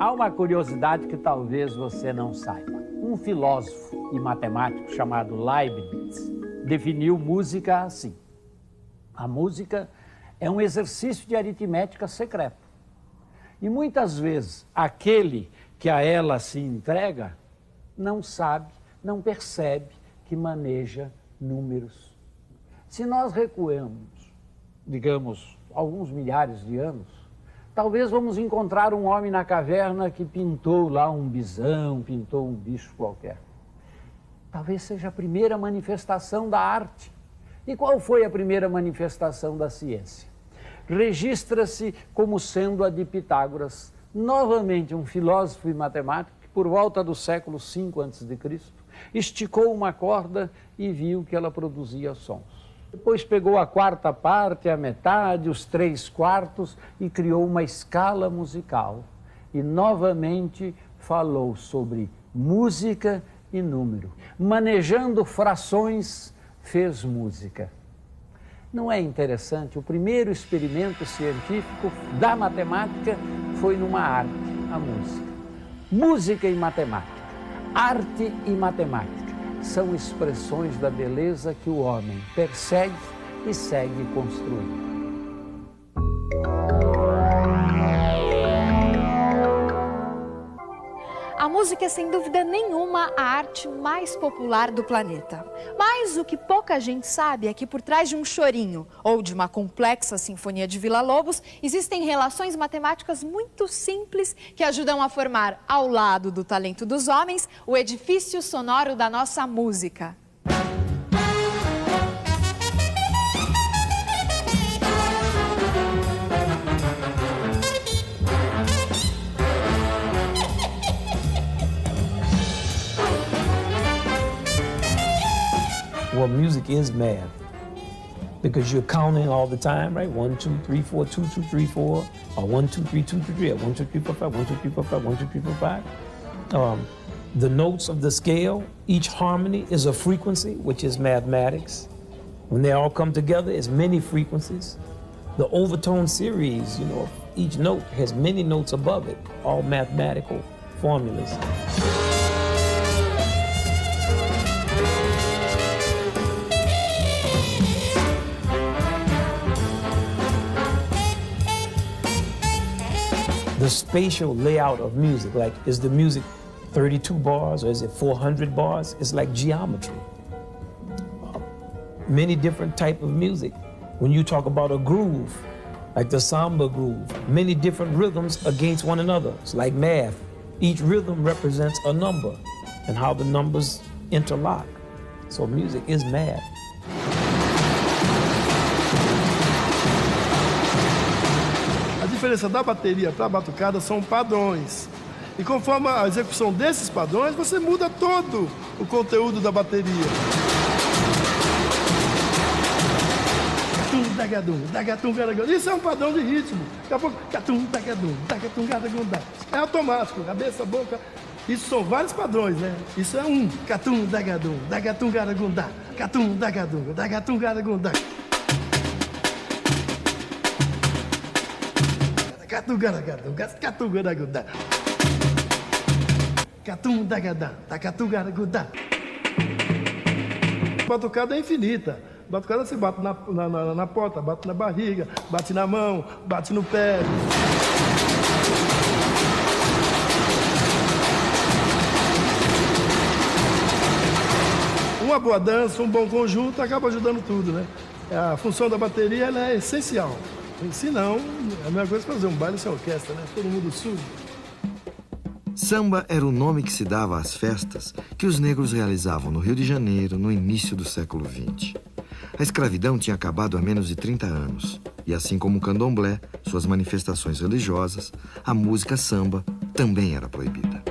Há uma curiosidade que talvez você não saiba. Um filósofo e matemático chamado Leibniz definiu música assim. A música é um exercício de aritmética secreto. E muitas vezes aquele que a ela se entrega não sabe, não percebe que maneja números. Se nós recuamos, digamos, alguns milhares de anos, talvez vamos encontrar um homem na caverna que pintou lá um bisão, pintou um bicho qualquer. Talvez seja a primeira manifestação da arte. E qual foi a primeira manifestação da ciência? Registra-se como sendo a de Pitágoras, novamente um filósofo e matemático que, por volta do século V a.C., esticou uma corda e viu que ela produzia sons. Depois pegou a quarta parte, a metade, os 3/4 e criou uma escala musical. E novamente falou sobre música e número. Manejando frações, fez música. Não é interessante? O primeiro experimento científico da matemática foi numa arte, a música. Música e matemática, arte e matemática são expressões da beleza que o homem persegue e segue construindo. A música é, sem dúvida nenhuma, a arte mais popular do planeta. Mas o que pouca gente sabe é que por trás de um chorinho ou de uma complexa sinfonia de Villa-Lobos, existem relações matemáticas muito simples que ajudam a formar, ao lado do talento dos homens, o edifício sonoro da nossa música. Well, music is math because you're counting all the time, right? 1, 2, 3, 4, 2, 2, 3, 4, or 1, 2, 3, 2, 3, 3, or 1, 2, 3, 4, 5, 1, 2, 3, 4, 5, 1, 2, 3, 4, 5. The notes of the scale, each harmony is a frequency, which is mathematics. When they all come together, it's many frequencies. The overtone series, you know, each note has many notes above it, all mathematical formulas. The spatial layout of music, like, is the music 32 bars or is it 400 bars? It's like geometry. Many different type of music. When you talk about a groove, like the samba groove, many different rhythms against one another. It's like math. Each rhythm represents a number and how the numbers interlock. So music is math. A diferença da bateria para a batucada são padrões. E conforme a execução desses padrões, você muda todo o conteúdo da bateria. Isso é um padrão de ritmo. Daqui a pouco, é automático, cabeça, boca. Isso são vários padrões, né? Isso é um. Catum, dagadum, dagatum, garagundá. Catum, dagadum, dagatum, garagundá. Catum, garagadum, catum, garagundá. Catum, dagadá, dagatum, garagundá. A batucada é infinita. Batucada você bate na porta, bate na barriga, bate na mão, bate no pé. Uma boa dança, um bom conjunto acaba ajudando tudo, né? A função da bateria ela é essencial. Se não, é a mesma coisa que fazer um baile sem orquestra, né? Todo mundo surdo. Samba era o nome que se dava às festas que os negros realizavam no Rio de Janeiro no início do século XX. A escravidão tinha acabado há menos de 30 anos. E assim como o candomblé, suas manifestações religiosas, a música samba também era proibida.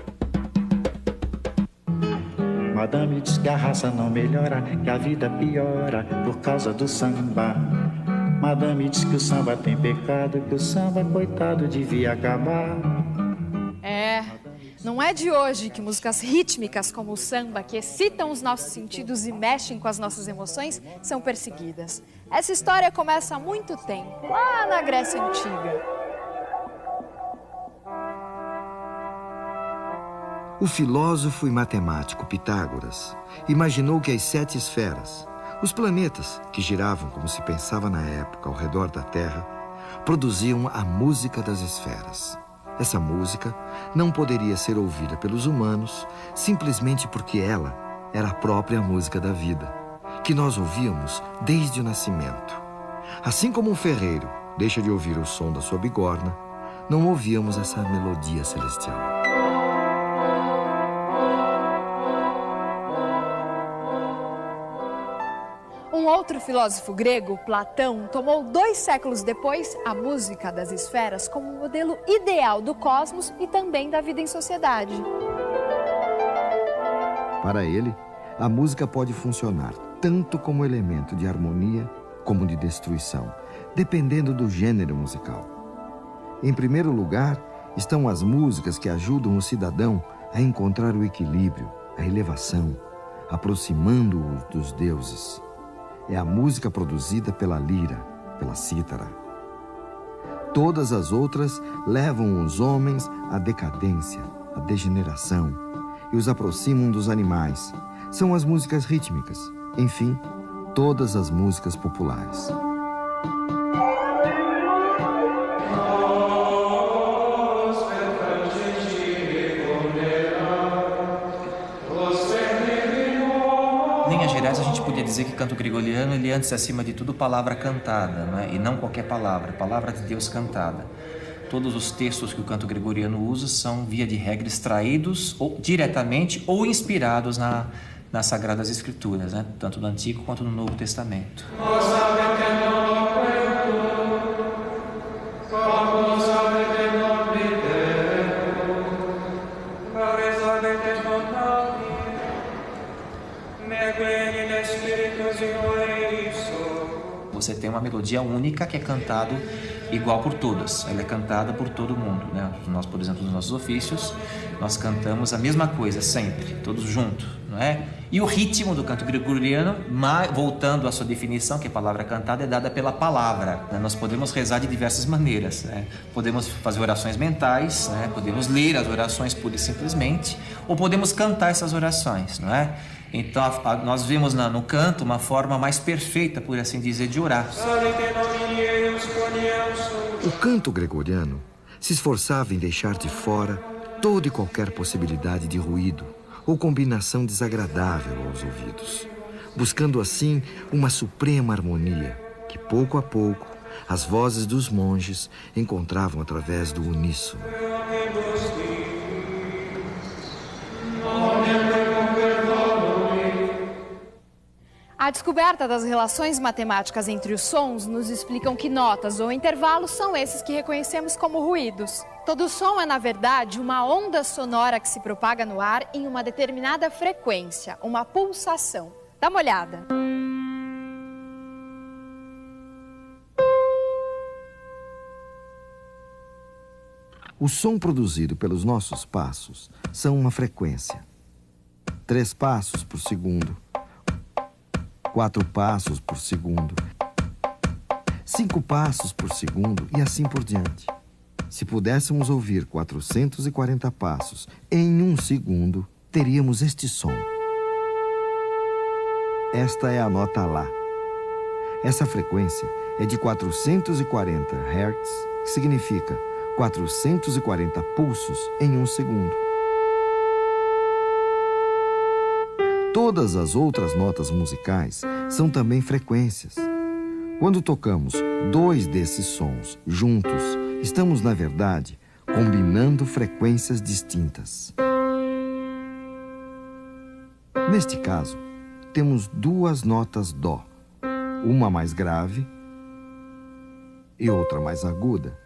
Madame diz que a raça não melhora, que a vida piora por causa do samba. Madame diz que o samba tem pecado, que o samba, coitado, devia acabar. Não é de hoje que músicas rítmicas como o samba, que excitam os nossos sentidos e mexem com as nossas emoções, são perseguidas. Essa história começa há muito tempo, lá na Grécia Antiga. O filósofo e matemático Pitágoras imaginou que as 7 esferas, os planetas que giravam como se pensava na época ao redor da Terra, produziam a música das esferas. Essa música não poderia ser ouvida pelos humanos simplesmente porque ela era a própria música da vida, que nós ouvíamos desde o nascimento. Assim como um ferreiro deixa de ouvir o som da sua bigorna, não ouvíamos essa melodia celestial. Um outro filósofo grego, Platão, tomou 2 séculos depois a música das esferas como um modelo ideal do cosmos e também da vida em sociedade. Para ele, a música pode funcionar tanto como elemento de harmonia como de destruição, dependendo do gênero musical. Em primeiro lugar, estão as músicas que ajudam o cidadão a encontrar o equilíbrio, a elevação, aproximando-o dos deuses. É a música produzida pela lira, pela cítara. Todas as outras levam os homens à decadência, à degeneração e os aproximam dos animais. São as músicas rítmicas, enfim, todas as músicas populares. A gente podia dizer que canto gregoriano, ele antes, acima de tudo, palavra cantada, não é? E não qualquer palavra, palavra de Deus cantada. Todos os textos que o canto gregoriano usa são, via de regra, extraídos ou, diretamente ou inspirados nas Sagradas Escrituras, né? Tanto no Antigo quanto no Novo Testamento. Você tem uma melodia única que é cantado igual por todos. Ela é cantada por todo mundo, né? Nós, por exemplo, nos nossos ofícios, nós cantamos a mesma coisa sempre, todos juntos, não é? E o ritmo do canto gregoriano, voltando à sua definição, que a palavra cantada é dada pela palavra, né? Nós podemos rezar de diversas maneiras, né? Podemos fazer orações mentais, né? Podemos ler as orações pura e simplesmente, ou podemos cantar essas orações, não é? Então nós vemos no canto uma forma mais perfeita, por assim dizer, de orar. O canto gregoriano se esforçava em deixar de fora toda e qualquer possibilidade de ruído ou combinação desagradável aos ouvidos, buscando assim uma suprema harmonia que, pouco a pouco, as vozes dos monges encontravam através do uníssono. A descoberta das relações matemáticas entre os sons nos explicam que notas ou intervalos são esses que reconhecemos como ruídos. Todo som é, na verdade, uma onda sonora que se propaga no ar em uma determinada frequência, uma pulsação. Dá uma olhada. O som produzido pelos nossos passos são uma frequência. 3 passos por segundo. 4 passos por segundo, 5 passos por segundo e assim por diante. Se pudéssemos ouvir 440 passos em 1 segundo, teríamos este som. Esta é a nota Lá. Essa frequência é de 440 Hz, que significa 440 pulsos em 1 segundo. Todas as outras notas musicais são também frequências. Quando tocamos 2 desses sons juntos, estamos, na verdade, combinando frequências distintas. Neste caso, temos 2 notas Dó, uma mais grave e outra mais aguda.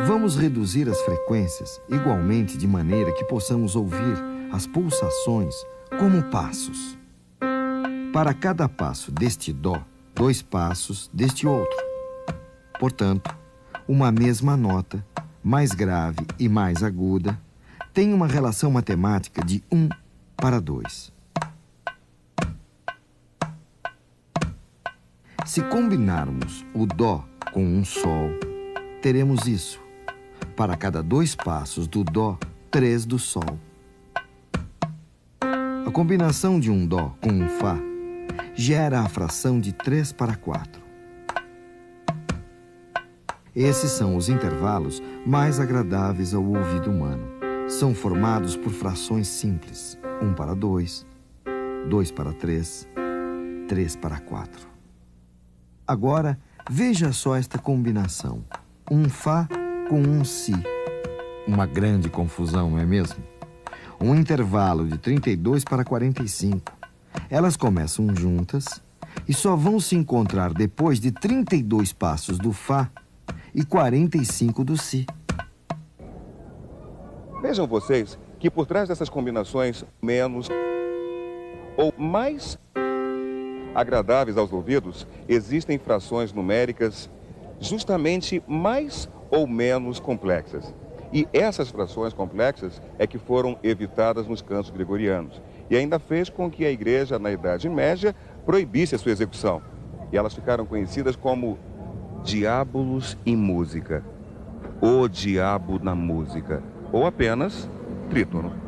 Vamos reduzir as frequências igualmente de maneira que possamos ouvir as pulsações como passos. Para cada passo deste Dó, 2 passos deste outro. Portanto, uma mesma nota, mais grave e mais aguda, tem uma relação matemática de 1 para 2. Se combinarmos o Dó com um Sol, teremos isso. Para cada 2 passos do Dó, 3 do Sol. A combinação de um Dó com um Fá gera a fração de 3/4. Esses são os intervalos mais agradáveis ao ouvido humano. São formados por frações simples: 1/2, 2/3, 3/4. Agora, veja só esta combinação: um Fá com um Si. Uma grande confusão, não é mesmo? Um intervalo de 32/45. Elas começam juntas e só vão se encontrar depois de 32 passos do Fá e 45 do Si. Vejam vocês que por trás dessas combinações menos ou mais agradáveis aos ouvidos, existem frações numéricas justamente mais ou menos complexas. E essas frações complexas é que foram evitadas nos cantos gregorianos. E ainda fez com que a igreja, na Idade Média, proibisse a sua execução. E elas ficaram conhecidas como diábolos em música, o diabo na música, ou apenas trítono.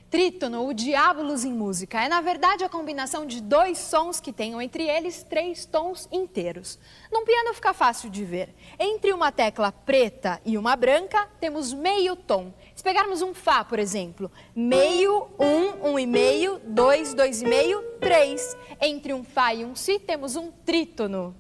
Trítono, o diábolos em música, é na verdade a combinação de 2 sons que tenham entre eles 3 tons inteiros. Num piano fica fácil de ver. Entre uma tecla preta e uma branca, temos meio tom. Se pegarmos um Fá, por exemplo, meio, 1, 1,5, 2, 2,5, 3. Entre um Fá e um Si, temos um trítono.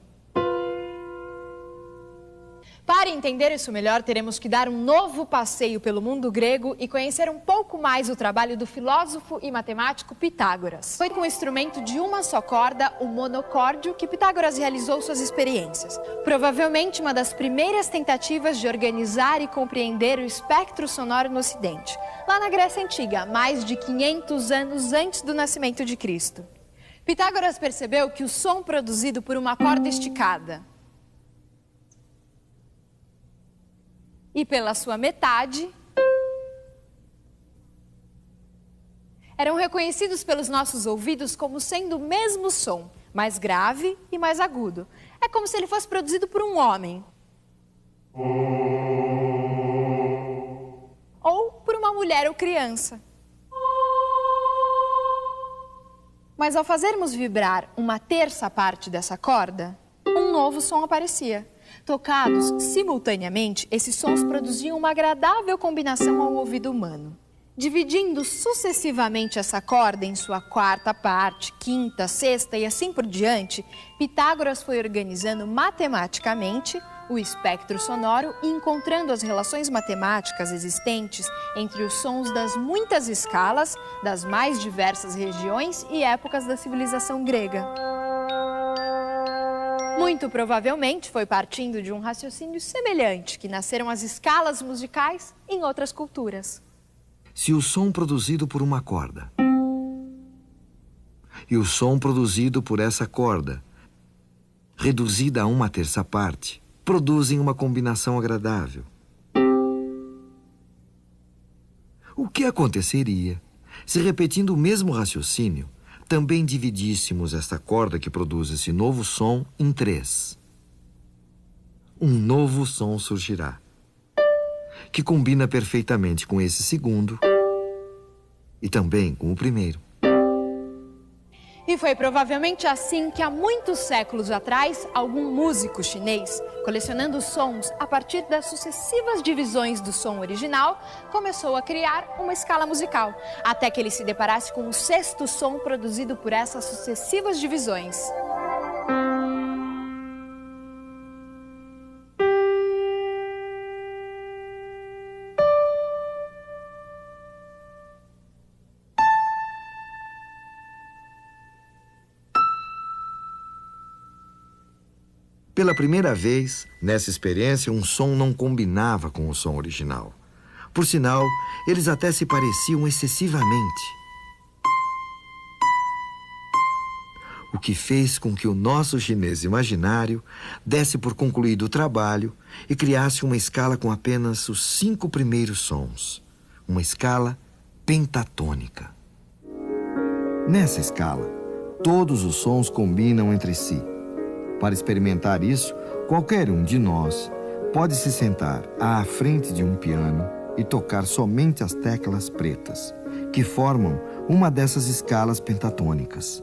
Para entender isso melhor, teremos que dar um novo passeio pelo mundo grego e conhecer um pouco mais o trabalho do filósofo e matemático Pitágoras. Foi com o instrumento de uma só corda, o monocórdio, que Pitágoras realizou suas experiências. Provavelmente uma das primeiras tentativas de organizar e compreender o espectro sonoro no Ocidente, lá na Grécia Antiga, mais de 500 anos antes do nascimento de Cristo. Pitágoras percebeu que o som produzido por uma corda esticada e pela sua metade eram reconhecidos pelos nossos ouvidos como sendo o mesmo som, mais grave e mais agudo. É como se ele fosse produzido por um homem ou por uma mulher ou criança. Mas ao fazermos vibrar uma terça parte dessa corda, um novo som aparecia. Tocados simultaneamente, esses sons produziam uma agradável combinação ao ouvido humano. Dividindo sucessivamente essa corda em sua 4ª parte, 5ª, 6ª e assim por diante, Pitágoras foi organizando matematicamente o espectro sonoro e encontrando as relações matemáticas existentes entre os sons das muitas escalas, das mais diversas regiões e épocas da civilização grega. Muito provavelmente foi partindo de um raciocínio semelhante que nasceram as escalas musicais em outras culturas. Se o som produzido por uma corda e o som produzido por essa corda, reduzida a uma terça parte, produzem uma combinação agradável, o que aconteceria se, repetindo o mesmo raciocínio, também dividíssemos esta corda que produz esse novo som em 3? Um novo som surgirá, que combina perfeitamente com esse segundo e também com o primeiro. E foi provavelmente assim que há muitos séculos atrás, algum músico chinês, colecionando sons a partir das sucessivas divisões do som original, começou a criar uma escala musical, até que ele se deparasse com o 6º som produzido por essas sucessivas divisões. Pela primeira vez, nessa experiência, um som não combinava com o som original. Por sinal, eles até se pareciam excessivamente. O que fez com que o nosso chinês imaginário desse por concluído o trabalho e criasse uma escala com apenas os 5 primeiros sons. Uma escala pentatônica. Nessa escala, todos os sons combinam entre si. Para experimentar isso, qualquer um de nós pode se sentar à frente de um piano e tocar somente as teclas pretas, que formam uma dessas escalas pentatônicas.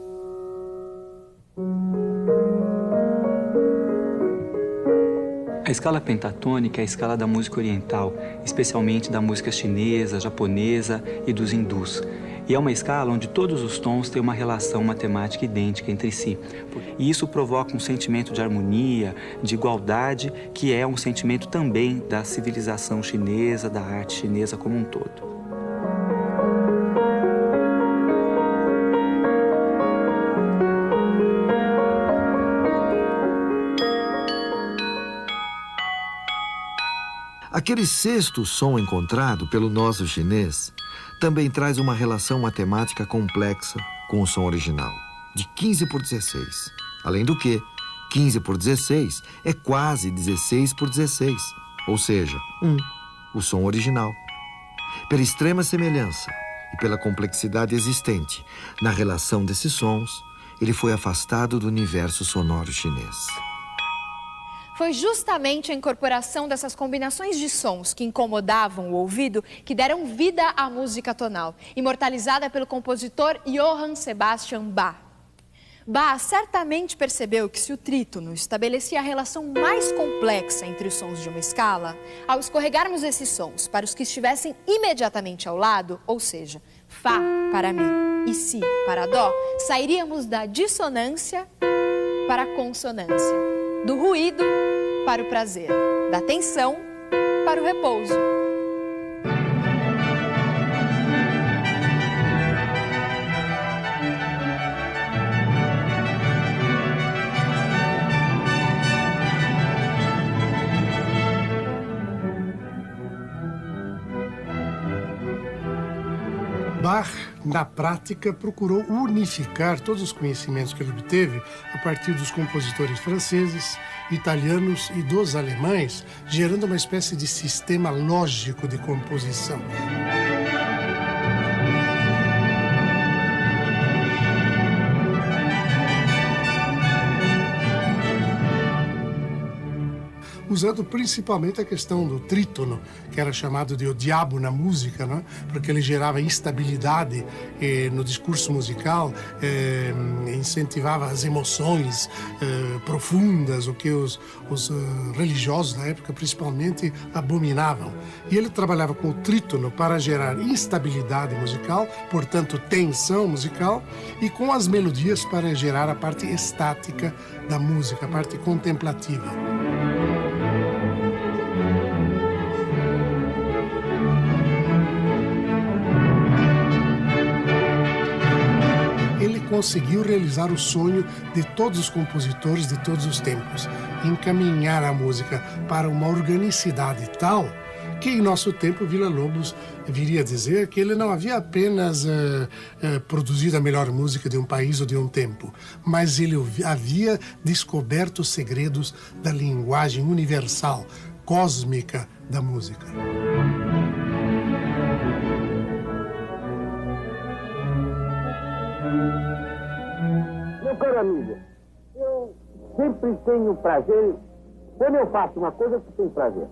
A escala pentatônica é a escala da música oriental, especialmente da música chinesa, japonesa e dos hindus. E é uma escala onde todos os tons têm uma relação matemática idêntica entre si. E isso provoca um sentimento de harmonia, de igualdade, que é um sentimento também da civilização chinesa, da arte chinesa como um todo. Aquele sexto som encontrado pelo nosso chinês também traz uma relação matemática complexa com o som original, de 15 por 16. Além do que, 15 por 16 é quase 16 por 16, ou seja, 1, o som original. Pela extrema semelhança e pela complexidade existente na relação desses sons, ele foi afastado do universo sonoro chinês. Foi justamente a incorporação dessas combinações de sons que incomodavam o ouvido que deram vida à música tonal, imortalizada pelo compositor Johann Sebastian Bach. Bach certamente percebeu que se o trítono estabelecia a relação mais complexa entre os sons de uma escala, ao escorregarmos esses sons para os que estivessem imediatamente ao lado, ou seja, Fá para Mi e Si para Dó, sairíamos da dissonância para a consonância, do ruído para o prazer, da tensão para o repouso. Bach, na prática, procurou unificar todos os conhecimentos que ele obteve a partir dos compositores franceses, italianos e dos alemães, gerando uma espécie de sistema lógico de composição. Usando principalmente a questão do trítono, que era chamado de o diabo na música, né? Porque ele gerava instabilidade no discurso musical, incentivava as emoções profundas, o que os religiosos da época principalmente abominavam. E ele trabalhava com o trítono para gerar instabilidade musical, portanto tensão musical, e com as melodias para gerar a parte estática da música, a parte contemplativa. Ele conseguiu realizar o sonho de todos os compositores de todos os tempos, encaminhar a música para uma organicidade tal que em nosso tempo Villa-Lobos viria a dizer que ele não havia apenas produzido a melhor música de um país ou de um tempo, mas ele havia descoberto os segredos da linguagem universal, cósmica da música. Meu caro amigo, eu sempre tenho prazer quando eu faço uma coisa que tenho prazer.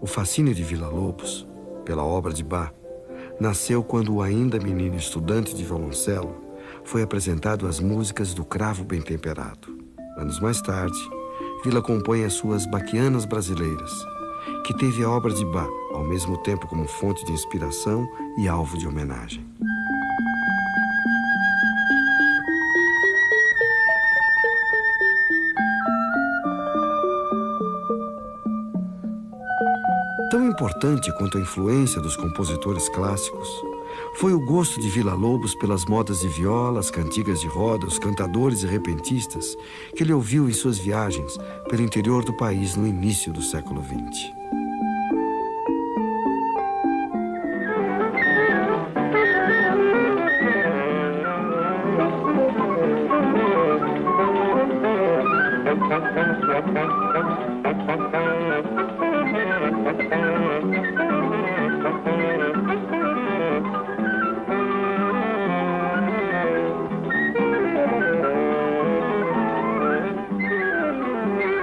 O fascínio de Villa-Lobos, pela obra de Bach, nasceu quando o ainda menino estudante de violoncelo foi apresentado às músicas do Cravo Bem Temperado. Anos mais tarde, Villa compõe as suas Baquianas Brasileiras, que teve a obra de Bach ao mesmo tempo como fonte de inspiração e alvo de homenagem. Tão importante quanto a influência dos compositores clássicos foi o gosto de Villa-Lobos pelas modas de viola, as cantigas de roda, os cantadores e repentistas que ele ouviu em suas viagens pelo interior do país no início do século XX.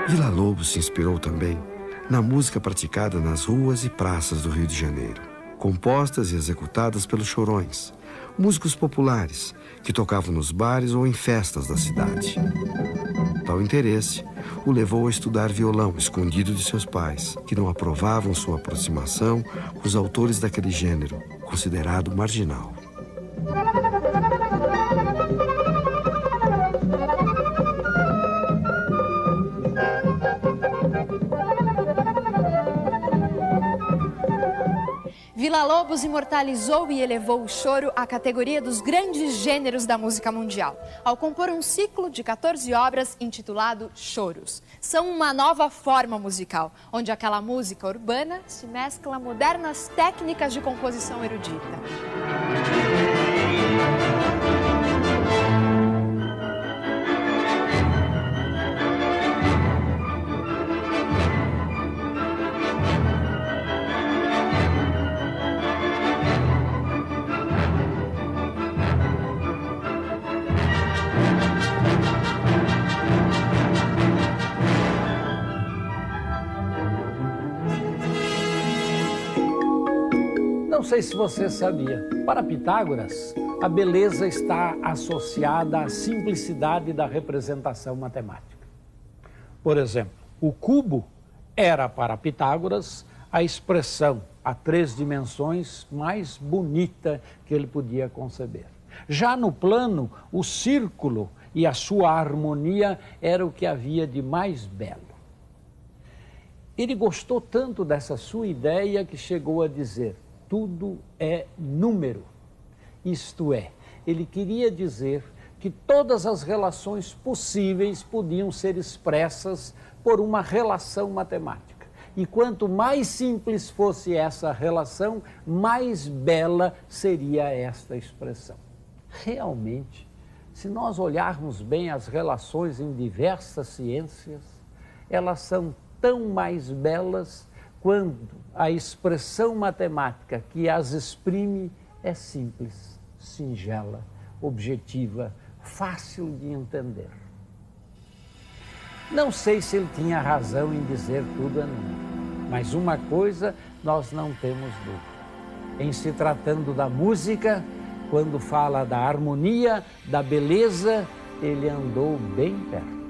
Villa-Lobos se inspirou também na música praticada nas ruas e praças do Rio de Janeiro, compostas e executadas pelos chorões, músicos populares que tocavam nos bares ou em festas da cidade. Tal interesse o levou a estudar violão escondido de seus pais, que não aprovavam sua aproximação com os autores daquele gênero, considerado marginal. Villa-Lobos imortalizou e elevou o choro à categoria dos grandes gêneros da música mundial, ao compor um ciclo de 14 obras intitulado Choros. São uma nova forma musical, onde aquela música urbana se mescla a modernas técnicas de composição erudita. Não sei se você sabia, para Pitágoras, a beleza está associada à simplicidade da representação matemática. Por exemplo, o cubo era para Pitágoras a expressão a 3 dimensões mais bonita que ele podia conceber. Já no plano, o círculo e a sua harmonia era o que havia de mais belo. Ele gostou tanto dessa sua ideia que chegou a dizer: tudo é número. Isto é, ele queria dizer que todas as relações possíveis podiam ser expressas por uma relação matemática. E quanto mais simples fosse essa relação, mais bela seria esta expressão. Realmente, se nós olharmos bem as relações em diversas ciências, elas são tão mais belas quando a expressão matemática que as exprime é simples, singela, objetiva, fácil de entender. Não sei se ele tinha razão em dizer tudo é número, mas uma coisa nós não temos dúvida. Em se tratando da música, quando fala da harmonia, da beleza, ele andou bem perto.